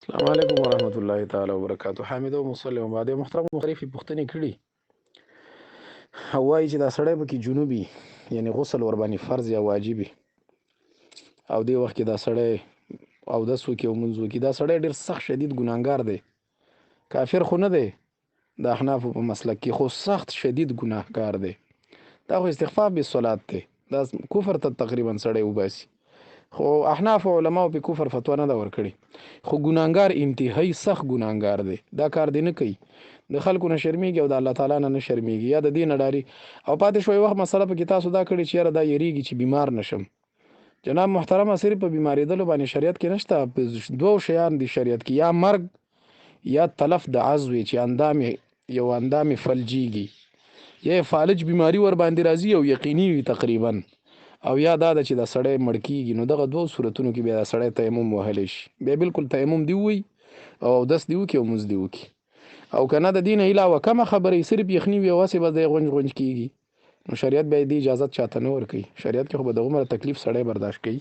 السلام علیکم ورحمۃ اللہ تعالی وبرکاتہ. حامد او مسلم بعد محترم مختلفي پوښتنې کړي او وایي چې دا سړی به کې جنوبي یعنی غسل ور باندې فرض یا واجبي او دې وخت کې دا سړی اودس وکړي او لمونځ وکړي. دا سړی ډېر سخت شدید ګناهګار دی، کافر خو نه دی د احنافو په مسلک کې، خو سخت شدید ګناهګار دی. دا خو استخفاف بالصلات دی، دا کفر ته تقریبا سړی وباسي. خو احناف علماو په کفر فتوا نه ده ورکړي، خو ګناهګار انتهایی سخت ګناهګار دی. دا کار دی نه کوي، د خلکو نه شرمېږي او د الله تعالی نه شرمېږي یا د دې نه ډاري. او پاتې شوی وخت مسله په کې تاسو دا کړي چې یاره دا یریږي چې بیمار نشم. جناب محترمه صرف په بیمارېدلو باندې شریعت کې نشته، په دوه شیان دي شریعت کې، یا مرګ یا تلف د عضو چې یو اندام فلجیږي، یا فالج بیماری ور باندې راځي او یقیني وي تقریبا، او یا دا چې دا سړی مړ کیږي. نو دغه دوه صورتونو کې بیا دا سړی تیمم وهلی شي، بیا بالکل تیمم دی ووي او اودس دی وکړي او لمونځ دی وکړي. او که نه د دې نه علاوه کومه خبره صرف یخني وي او هسې به دی غونج غونج کیږي، نو شریعت بیا دې اجازت چاته نه ورکوي. شریعت کې خو به دغومره تکلیف سړی برداشت کوي.